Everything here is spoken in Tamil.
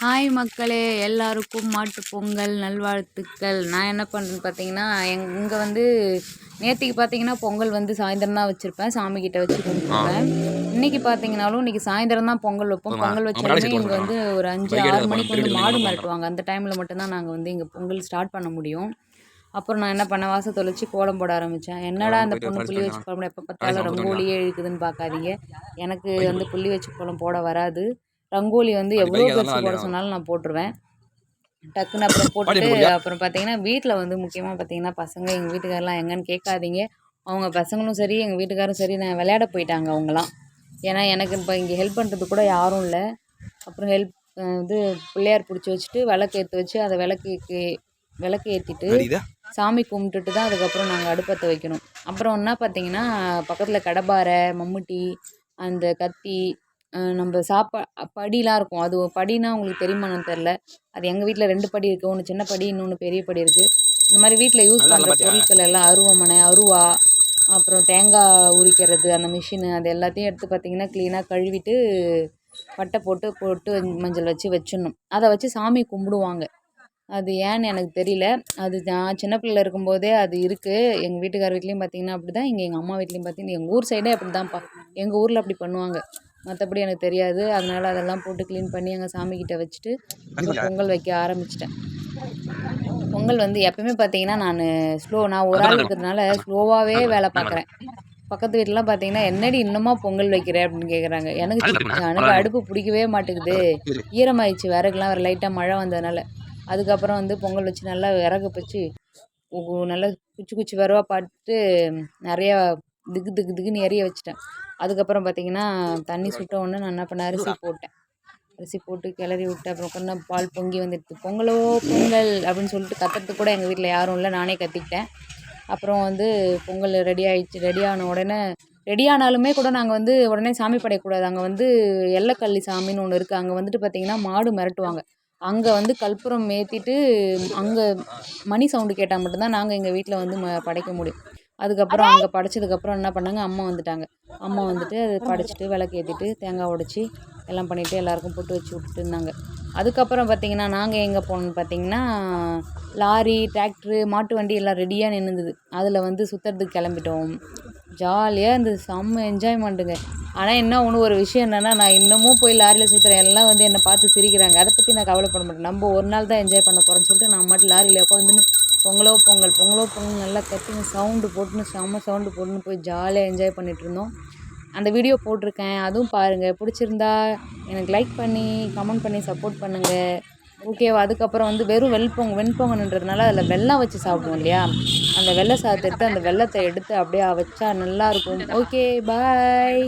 ஹாய் மக்களே, எல்லாருக்கும் மாட்டுப் பொங்கல் நல்வாழ்த்துக்கள். நான் என்ன பண்ணுறேன்னு பார்த்தீங்கன்னா, இங்கே வந்து நேத்திக்கு பார்த்தீங்கன்னா பொங்கல் வந்து சாயந்தரம் தான் வச்சுருப்பேன், சாமிக்கிட்ட வச்சு கும்பிட்டுருப்பேன். இன்றைக்கி பார்த்தீங்கனாலும் இன்றைக்கி சாயந்தரம் தான் பொங்கல் வைப்போம். பொங்கல் வச்சாலுமே இங்கே வந்து ஒரு 5 6 மணிக்கு வந்து மாடு மிரட்டுவாங்க. அந்த டைமில் மட்டும்தான் நாங்கள் வந்து இங்கே பொங்கல் ஸ்டார்ட் பண்ண முடியும். அப்புறம் நான் என்ன பண்ணேன், வாச தொலைச்சி கோலம் போட ஆரம்பித்தேன். என்னடா அந்த பொண்ணு புள்ளி வச்சு கோலம் எப்போ பார்த்தாலும் ரங்கோலியே இழுக்குதுன்னு பார்க்காதீங்க. எனக்கு வந்து புள்ளி வச்சு கோலம் போட வராது. ரங்கோலி வந்து எவ்வளோ பெருசு போட சொன்னாலும் நான் போட்டுருவேன். டக்குன்னு அப்புறம் போட்டுட்டு அப்புறம் பார்த்தீங்கன்னா வீட்டில் வந்து முக்கியமாக பார்த்தீங்கன்னா பசங்க எங்கள் வீட்டுக்காரெலாம் எங்கன்னு கேட்காதீங்க. அவங்க பசங்களும் சரி எங்கள் வீட்டுக்காரும் சரி நான் விளையாட போயிட்டாங்க அவங்களாம். ஏன்னா எனக்கு இப்போ இங்கே ஹெல்ப் பண்ணுறது கூட யாரும் இல்லை. அப்புறம் இது பிள்ளையார் பிடிச்சி வச்சுட்டு விளக்கு ஏற்ற வச்சு அதை விளக்கு ஏற்றிட்டு சாமி கும்பிட்டுட்டு தான் அதுக்கப்புறம் நாங்கள் அடுப்பத்தை வைக்கணும். அப்புறம் என்ன பார்த்தீங்கன்னா பக்கத்தில் கடப்பாரை, மம்முட்டி, அந்த கத்தி, நம்ம படிலாம் இருக்கும். அது படினா உங்களுக்கு தெரியுமான்னு தெரில. அது எங்கள் வீட்டில் 2 படி இருக்குது. ஒன்று சின்ன படி, இன்னொன்று பெரிய படி இருக்குது. இந்த மாதிரி வீட்டில் யூஸ் பண்ணுற பொருட்கள் எல்லாம் அருவாமனை, அருவா, அப்புறம் தேங்காய் உரிக்கிறது அந்த மிஷினு, அது எல்லாத்தையும் எடுத்து பார்த்திங்கன்னா க்ளீனாக கழுவிட்டு பட்டை போட்டு மஞ்சள் வச்சு வச்சிடணும். அதை வச்சு சாமி கும்பிடுவாங்க. அது ஏன்னு எனக்கு தெரியல. அது நான் சின்ன பிள்ளைல இருக்கும்போதே அது இருக்குது. எங்கள் வீட்டுக்கார் வீட்லேயும் பார்த்திங்கன்னா அப்படி தான். எங்கள் அம்மா வீட்லேயும் பார்த்திங்கன்னா எங்கள் ஊர் சைடே அப்படி தான்ப்பா. எங்கள் ஊரில் அப்படி பண்ணுவாங்க. மற்றபடி எனக்கு தெரியாது. அதனால் அதெல்லாம் போட்டு க்ளீன் பண்ணி எங்கள் சாமிக்கிட்ட வச்சுட்டு பொங்கல் வைக்க ஆரம்பிச்சிட்டேன். பொங்கல் வந்து எப்போயுமே பார்த்தீங்கன்னா நான் ஒரு ஆள் இருக்கிறதுனால ஸ்லோவாகவே வேலை பார்க்குறேன். பக்கத்து வீட்டிலலாம் பார்த்தீங்கன்னா என்னடி இன்னுமா பொங்கல் வைக்கிற அப்படின்னு கேட்குறாங்க. எனக்கு அடுப்பு பிடிக்கவே மாட்டேங்குது. ஈரமாயிடுச்சு விறகுலாம், வேறு லைட்டாக மழை வந்ததுனால. அதுக்கப்புறம் வந்து பொங்கல் வச்சு நல்லா விறகு வச்சு நல்லா குச்சி விறவா பார்த்துட்டு நிறையா திக்குன்னு எரிய வச்சுட்டேன். அதுக்கப்புறம் பார்த்திங்கன்னா தண்ணி சுட்ட உடனே நான் என்ன பண்ணேன், அரிசி போட்டு கிளறி விட்டு அப்புறம் கொஞ்சம் பால் பொங்கி வந்துடுது. பொங்கல் அப்படின்னு சொல்லிட்டு கத்துறதுக்கு கூட எங்கள் வீட்டில் யாரும் இல்லை, நானே கத்திக்கிட்டேன். அப்புறம் வந்து பொங்கல் ரெடி ஆகிடுச்சு. ரெடி ஆனாலுமே கூட நாங்கள் வந்து உடனே சாமி படையக்கூடாது. அங்கே வந்து எல்லக்கள்ளி சாமின்னு ஒன்று இருக்குது. அங்கே வந்துட்டு பார்த்திங்கன்னா மாடு மிரட்டுவாங்க. அங்கே வந்து கற்பூரம் ஏற்றிட்டு அங்கே மணி சவுண்டு கேட்டால் மட்டும்தான் நாங்கள் எங்கள் வீட்டில் வந்து படைக்க முடியும். அதுக்கப்புறம் அங்கே படைச்சதுக்கப்புறம் என்ன பண்ணாங்க, அம்மா வந்துட்டாங்க. அம்மா வந்துட்டு அதை படைச்சிட்டு விளக்கு ஏற்றிட்டு தேங்காய் உடச்சி எல்லாம் பண்ணிவிட்டு எல்லாேருக்கும் போட்டு வச்சு விட்டுட்டு இருந்தாங்க. அதுக்கப்புறம் பார்த்திங்கன்னா நாங்கள் எங்கே போனோம்னு பார்த்திங்கன்னா லாரி, டிராக்டரு, மாட்டு வண்டி எல்லாம் ரெடியாக நின்றுது. அதில் வந்து சுற்றுறதுக்கு கிளம்பிட்டோம். ஜாலியாக இருந்தது, செம்ம என்ஜாய்மெண்ட்டுங்க. ஆனால் என்ன ஒரு விஷயம் என்னென்னா, நான் இன்னமும் போய் லாரியில் சுற்றுறேன். எல்லாம் வந்து என்னை பார்த்து சிரிக்கிறாங்க. அதை பற்றி நான் கவலைப்பட மாட்டேன். நம்ம ஒரு நாள் தான் என்ஜாய் பண்ண போகிறோன்னு சொல்லிட்டு நான் மட்டும் லாரியில் உட்காந்துன்னு பொங்கலோ பொங்கல் நல்லா கத்தின்னு செம்ம சவுண்டு போட்டுன்னு போய் ஜாலியாக என்ஜாய் பண்ணிகிட்ருந்தோம். அந்த வீடியோ போட்டிருக்கேன், அதுவும் பாருங்கள். பிடிச்சிருந்தா எனக்கு லைக் பண்ணி கமெண்ட் பண்ணி சப்போர்ட் பண்ணுங்கள். ஓகேவா? அதுக்கப்புறம் வந்து வெறும் வெண்பொங்கல்ன்றதுனால அதில் வெல்லம் வச்சு சாப்பிடுவோம் இல்லையா, அந்த வெள்ளை சாதத்தை எடுத்து அந்த வெல்லத்தை எடுத்து அப்படியே வச்சா நல்லாயிருக்கும். ஓகே, பாய்.